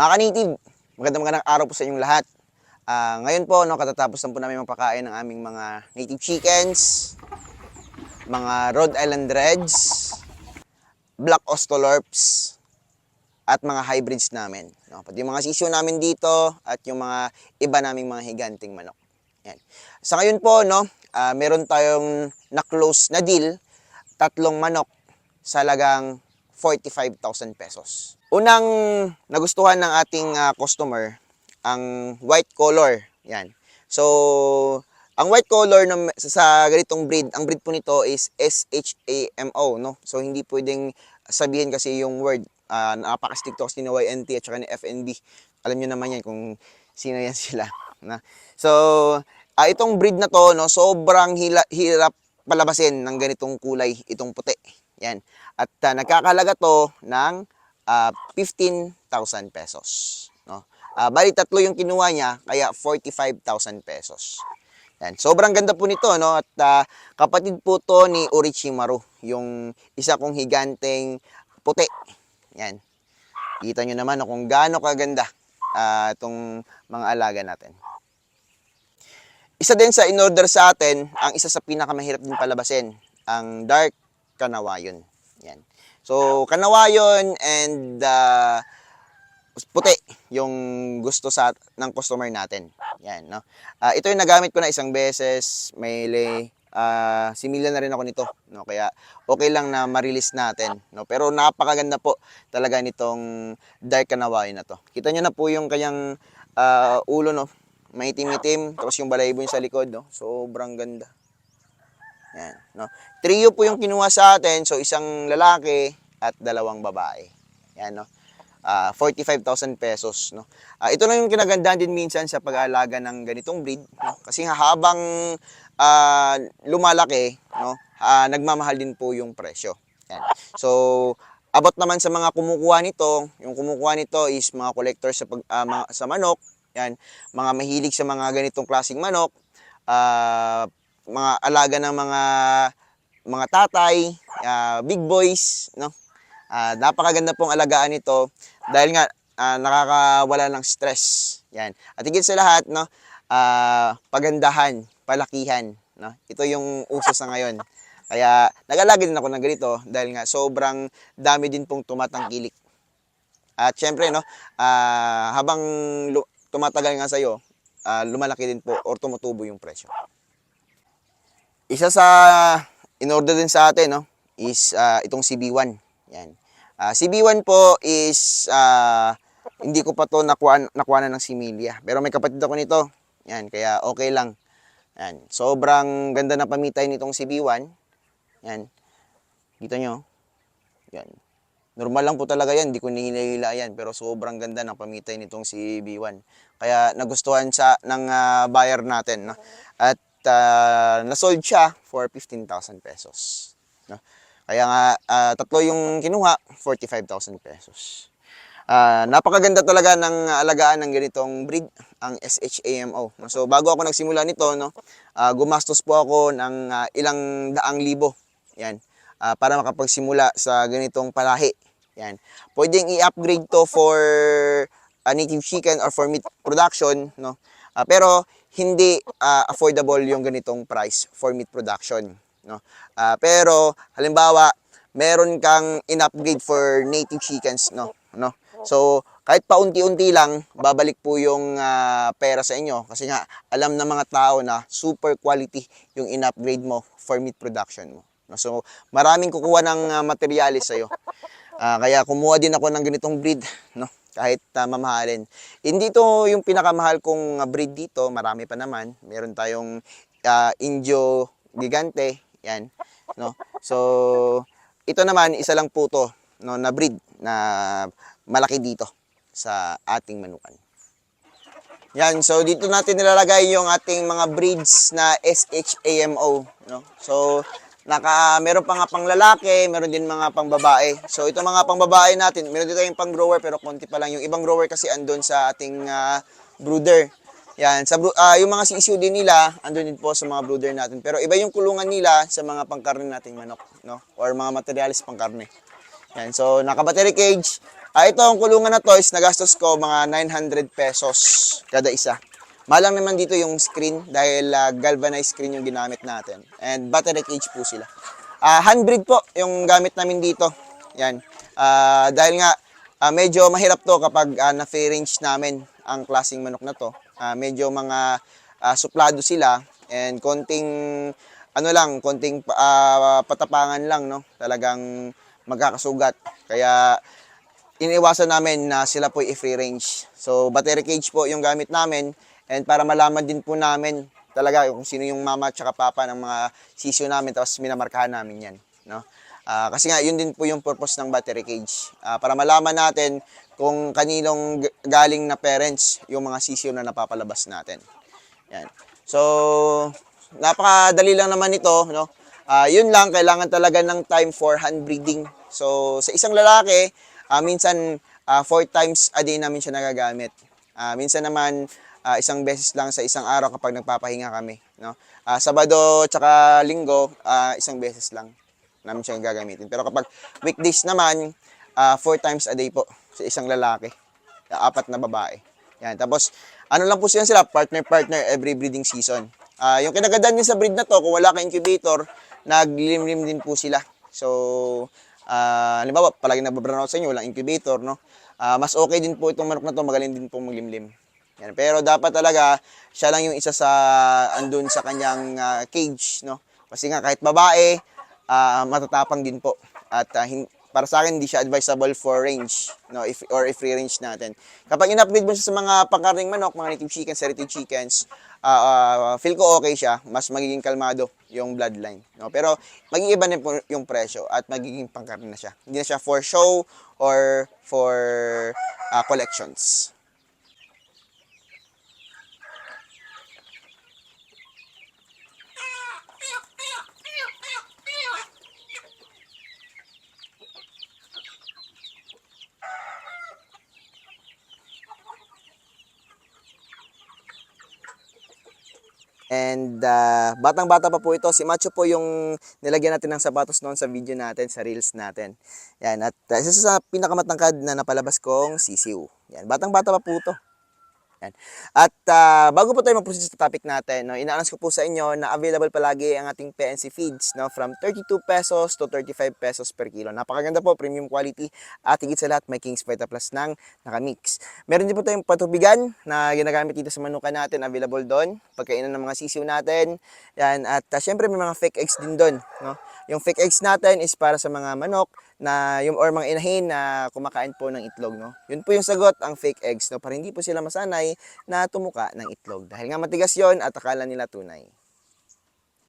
Mga ka-native, magandang araw po sa inyong lahat. Ngayon po, katatapos lang po namin mapakain ng aming mga native chickens, mga Rhode Island Reds, Black Ostolorps, at mga hybrids namin. Pati yung mga sisiyo namin dito at yung mga iba naming mga higanting manok. Yan. Sa ngayon po, meron tayong na-close na deal, 3 manok sa halagang 45,000 pesos. Unang nagustuhan ng ating customer, ang white color. Yan. So, ang white color sa ganitong breed, ang breed po nito is SHAMO, no? So, hindi pwedeng sabihin kasi yung word. Napaka-stricto kasi ni YNT at saka ni FNB. Alam nyo naman yan kung sino yan sila. So, itong breed na to, sobrang hirap palabasin ng ganitong kulay, itong puti. Yan. At nagkakalaga to ng 15,000 pesos. Bali, 3 yung kinuha niya, kaya 45,000 pesos. Yan. Sobrang ganda po nito, no? At kapatid po to ni Orochimaru, yung isa kong higanteng puti. Yan. Kita nyo naman kung gaano kaganda itong mga alaga natin. Isa din sa in-order sa atin, ang isa sa pinakamahirap din palabasin, ang dark kanawayon. Yan. So, kanawayon and puti yung gusto ng customer natin. Yan, no? Ito yung nagamit ko na isang beses, simila na rin ako nito, no? Kaya okay lang na ma-release natin, no? Pero napakaganda po talaga nitong dark kanawayon na to. Kita nyo na po yung kanyang ulo, no? Maitim-itim, tapos yung balahibo yung sa likod, no? Sobrang ganda. Yan, no? Trio po yung kinuha sa atin, so isang lalaki at 2 babae. Yan, no? 45,000 pesos, no? Ito lang yung kinagandahan din minsan sa pag-aalaga ng ganitong breed, no? Kasi habang lumalaki, no, nagmamahal din po yung presyo. Yan. So, abot naman sa mga kumukuha nito, yung kumukuha nito is mga collector sa manok, yan, mga mahilig sa mga ganitong klaseng manok, mga alaga ng mga tatay, big boys, no? Napakaganda pong alagaan nito dahil nga nakakawala ng stress. Yan. At higit sa lahat, no, pagandahan, palakihan, no? Ito yung uso sa ngayon. Kaya nag-alaga din ako ng ganito dahil nga sobrang dami din pong tumatangkilik. At syempre, no, habang tumatagal nga sa'yo, lumalaki din po or tumutubo yung presyo. Isa sa in-order din sa atin, no, is itong CB1. Yan. CB1 po is hindi ko pa to nakuha na ng similya. Pero may kapatid ako nito. Yan, kaya okay lang. Yan. Sobrang ganda na pamitay nitong CB1. Yan. Kita nyo? Yan. Normal lang po talaga yan, hindi ko nihila yan, pero sobrang ganda ng pamitay nitong CB1. Kaya nagustuhan ng buyer natin, no? At nasold siya for 15,000 pesos. No? Kaya nga, 3 yung kinuha, 45,000 pesos. Napakaganda talaga ng alagaan ng ganitong breed, ang SHAMO. So, bago ako nagsimula nito, no, gumastos po ako ng ilang daang libo. Yan. Para makapagsimula sa ganitong palahi. Yan. Pwedeng i-upgrade to for native chicken or for meat production, no? Pero hindi affordable yung ganitong price for meat production, no? Pero halimbawa, meron kang in-upgrade for native chickens, no? So, kahit paunti-unti lang, babalik po yung pera sa inyo kasi nga alam ng mga tao na super quality yung in-upgrade mo for meat production mo. No? So, maraming kukuha ng materyales sa'yo. Kaya kumuha din ako ng ganitong breed, no? Kahit mamahalin. Hindi to yung pinakamahal kong breed dito, marami pa naman. Meron tayong Indio Gigante, yan, no? So, ito naman isa lang po to, no, na breed na malaki dito sa ating manukan. Yan, so dito natin nilalagay yung ating mga breeds na SHAMO, no? So, meron pa nga pang lalaki, meron din mga pang babae. So ito mga pang babae natin, meron dito yung pang grower pero konti pa lang. Yung ibang grower kasi andun sa ating brooder. Yan, yung mga sisiu din nila, andun din po sa mga brooder natin. Pero iba yung kulungan nila sa mga pangkarne nating manok, no? Or mga materialis pangkarne. Yan, so naka-battery cage, Ito, ang kulungan na to is nagastos ko mga 900 pesos kada isa. Malang naman dito yung screen dahil galvanized screen yung ginamit natin. And battery cage po sila. Handbreed po yung gamit namin dito. Yan. Dahil nga medyo mahirap to kapag na-free range namin ang klaseng manok na to. Medyo mga suplado sila and konting patapangan lang, no? Talagang magkakasugat. Kaya iniwasan namin na sila po i-free range. So, battery cage po yung gamit namin. And para malaman din po namin talaga kung sino yung mama at papa ng mga sisyo namin, tapos minamarkahan namin yan. No? Kasi nga, yun din po yung purpose ng battery cage. Para malaman natin kung kaninong galing na parents yung mga sisyo na napapalabas natin. Yan. So, napakadali lang naman ito. No? Yun lang, kailangan talaga ng time for hand breeding. So, sa isang lalaki, minsan 4 times a day namin siya nagagamit. Minsan naman isang beses lang sa isang araw kapag nagpapahinga kami, no? Sabado tsaka linggo, isang beses lang namin siya gagamitin. Pero kapag weekdays naman, 4 times a day po sa isang lalaki, 4 na babae. Yan. Tapos ano lang po sila, partner every breeding season. Yung kinagandaan din sa breed na to, kung wala kang incubator, naglimlim din po sila. So halimbawa, palagi nababrown out sa inyo, walang incubator, no? Mas okay din po itong manok na to, magaling din po maglimlim. Yan. Pero dapat talaga, siya lang yung isa sa andun sa kanyang cage, no? Kasi nga, kahit babae, matatapang din po. At para sa akin, hindi siya advisable for range, no? If free range natin. Kapag in-upgrade mo siya sa mga pangkarning manok, mga native chickens, heritage chickens, feel ko okay siya, mas magiging kalmado yung bloodline, no? Pero mag-iiba na po yung presyo at magiging pangkarne na siya. Hindi na siya for show or for collections. And batang-bata pa po ito. Si Macho po yung nilagyan natin ng sapatos noon sa video natin, sa reels natin. Yan. At isa sa pinakamatangkad na napalabas kong sisiw. Yan. Batang-bata pa po ito. Yan. At bago po tayo mag-proceed sa topic natin, no, ina-announce ko po sa inyo na available palagi ang ating PNC feeds, no, from 32 pesos to 35 pesos per kilo. Napakaganda po, premium quality, at higit sa lahat may King's Vita Plus ng nakamix. Meron din po tayong patubigan na ginagamit dito sa manukan natin, available doon, pagkainan ng mga sisiw natin. Yan. At syempre may mga fake eggs din doon. No? Yung fake eggs natin is para sa mga manok na yung or mga inahin na kumakain po ng itlog, no. Yun po yung sagot, ang fake eggs, no, para hindi po sila masanay na tumuka ng itlog dahil nga matigas yon at akala nila tunay.